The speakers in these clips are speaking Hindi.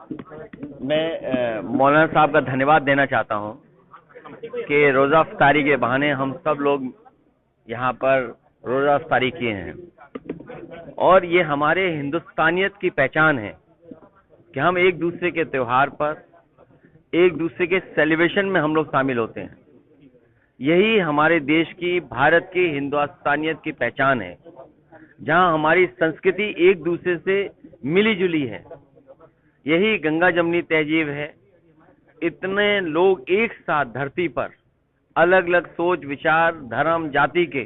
मैं मौलाना साहब का धन्यवाद देना चाहता हूं कि रोज़ा अफ्तारी के बहाने हम सब लोग यहाँ पर रोज़ा अफ्तारी किए हैं और ये हमारे हिंदुस्तानियत की पहचान है कि हम एक दूसरे के त्योहार पर, एक दूसरे के सेलिब्रेशन में हम लोग शामिल होते हैं। यही हमारे देश की, भारत की हिंदुस्तानियत की पहचान है, जहां हमारी संस्कृति एक दूसरे से मिली जुली है। यही गंगा जमनी तहजीब है। इतने लोग एक साथ धरती पर, अलग अलग सोच, विचार, धर्म, जाति के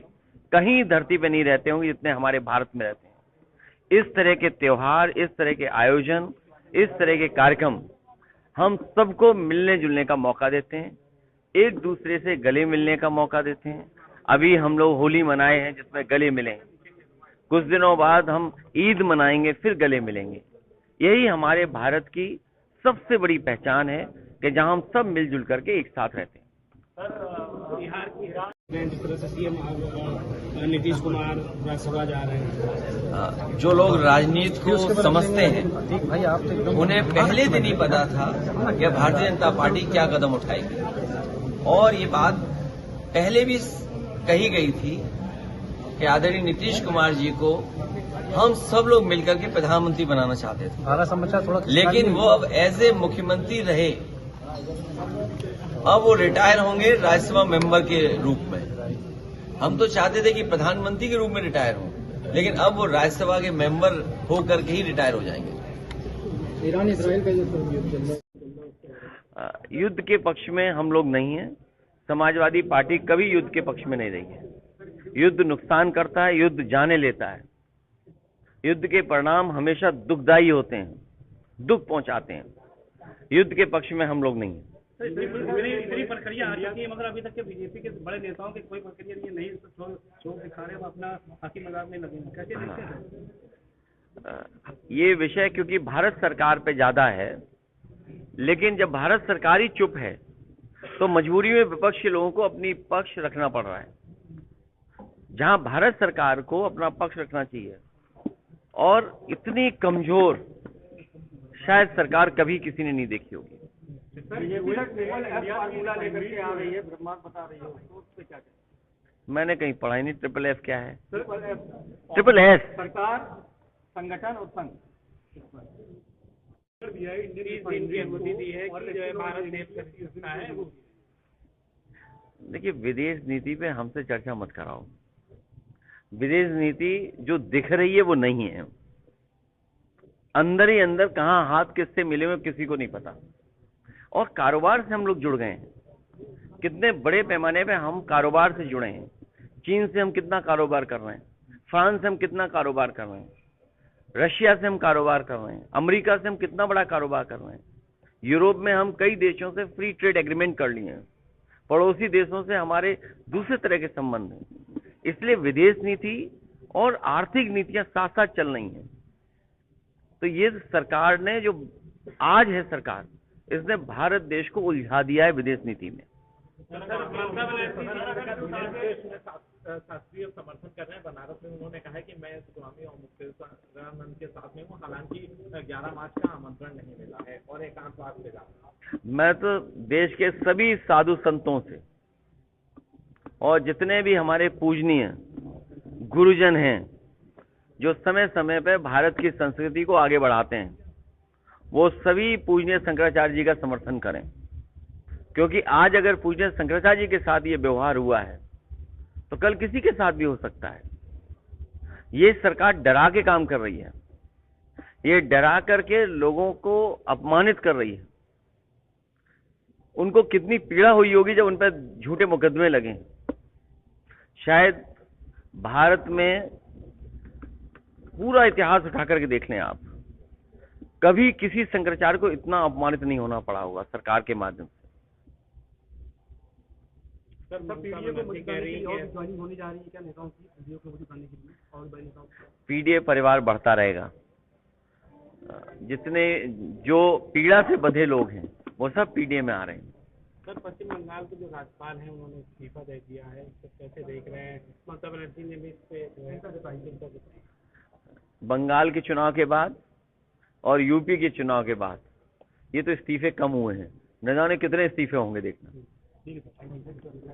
कहीं धरती पे नहीं रहते होंगे जितने हमारे भारत में रहते हैं। इस तरह के त्योहार, इस तरह के आयोजन, इस तरह के कार्यक्रम हम सबको मिलने जुलने का मौका देते हैं, एक दूसरे से गले मिलने का मौका देते हैं। अभी हम लोग होली मनाए हैं जिसमें गले मिले, कुछ दिनों बाद हम ईद मनाएंगे, फिर गले मिलेंगे। यही हमारे भारत की सबसे बड़ी पहचान है कि जहां हम सब मिलजुल करके एक साथ रहते हैं। बिहार की जिस तरह से सीएम नीतीश कुमार राज्यसभा जा रहे हैं, जो लोग राजनीति को समझते हैं उन्हें पहले दिन ही पता था कि भारतीय जनता पार्टी क्या कदम उठाएगी, और ये बात पहले भी कही गई थी कि आदरणीय नीतीश कुमार जी को हम सब लोग मिलकर के प्रधानमंत्री बनाना चाहते थे, लेकिन वो अब एज ए मुख्यमंत्री रहे। अब वो रिटायर होंगे राज्यसभा मेंबर के रूप में। हम तो चाहते थे कि प्रधानमंत्री के रूप में रिटायर हों, लेकिन अब वो राज्यसभा के मेंबर होकर के ही रिटायर हो जाएंगे। ईरान इसराइल का युद्ध के पक्ष में हम लोग नहीं हैं। समाजवादी पार्टी कभी युद्ध के पक्ष में नहीं रही है। युद्ध नुकसान करता है, युद्ध जाने लेता है। युद्ध के परिणाम हमेशा दुखदायी होते हैं, दुख पहुंचाते हैं। युद्ध के पक्ष में हम लोग नहीं हैं। इतनी प्रक्रिया आ चुकी है, मगर अभी तक के बीजेपी के बड़े नेताओं की कोई प्रक्रिया नहीं शोक दिखा रहे, वो अपना हंसी मजाक में लगे। कैसे देखते हैं ये विषय? क्योंकि भारत सरकार पे ज्यादा है, लेकिन जब भारत सरकार ही चुप है तो मजबूरी में विपक्ष के लोगों को अपनी पक्ष रखना पड़ रहा है, जहां भारत सरकार को अपना पक्ष रखना चाहिए। और इतनी कमजोर शायद सरकार कभी किसी ने नहीं देखी होगी। मैंने कहीं पढ़ा ही नहीं ट्रिपल एफ क्या है। ट्रिपल एस सरकार, संगठन और संघ। देखिए, विदेश नीति पे हमसे चर्चा मत कराओ। विदेश नीति जो दिख रही है वो नहीं है। अंदर ही अंदर कहां हाथ किससे मिले हुए किसी को नहीं पता। और कारोबार से हम लोग जुड़ गए हैं। कितने बड़े पैमाने पे हम कारोबार से जुड़े हैं। चीन से हम कितना कारोबार कर रहे हैं, फ्रांस से हम कितना कारोबार कर रहे हैं, रशिया से हम कारोबार कर रहे हैं, अमेरिका से हम कितना बड़ा कारोबार कर रहे हैं। यूरोप में हम कई देशों से फ्री ट्रेड एग्रीमेंट कर लिए हैं। पड़ोसी देशों से हमारे दूसरे तरह के संबंध हैं। इसलिए विदेश नीति और आर्थिक नीतियां साथ साथ चल रही हैं। तो ये सरकार ने, जो आज है सरकार, इसने भारत देश को उलझा दिया है विदेश नीति में। शास्त्रीय समर्थन कर रहे हैं बनारस में। उन्होंने कहा है कि मैं स्वामी और मुक्तेश्वरानंद के साथ में हूँ, हालांकि 11 मार्च का आमंत्रण नहीं मिला है और एकांतवास से जाऊंगा। मैं तो देश के सभी साधु संतों से और जितने भी हमारे पूजनीय गुरुजन हैं, जो समय समय पर भारत की संस्कृति को आगे बढ़ाते हैं, वो सभी पूजनीय शंकराचार्य जी का समर्थन करें। क्योंकि आज अगर पूजनीय शंकराचार्य जी के साथ ये व्यवहार हुआ है तो कल किसी के साथ भी हो सकता है। ये सरकार डरा के काम कर रही है। ये डरा करके लोगों को अपमानित कर रही है। उनको कितनी पीड़ा हुई होगी जब उन पर झूठे मुकदमे लगे। शायद भारत में पूरा इतिहास उठा करके देख लें आप, कभी किसी शंकराचार्य को इतना अपमानित नहीं होना पड़ा होगा सरकार के माध्यम से। पीडीए परिवार बढ़ता रहेगा। जितने जो पीड़ा से बंधे लोग हैं वो सब पीडीए में आ रहे हैं। सर, पश्चिम बंगाल के जो राज्यपाल हैं उन्होंने इस्तीफा दे दिया है, तो कैसे देख रहे हैं? ममता बनर्जी ने भी इस पे बंगाल के चुनाव के बाद और यूपी के चुनाव के बाद ये तो इस्तीफे कम हुए हैं, न जाने कितने इस्तीफे होंगे, देखना। ठीक है सर।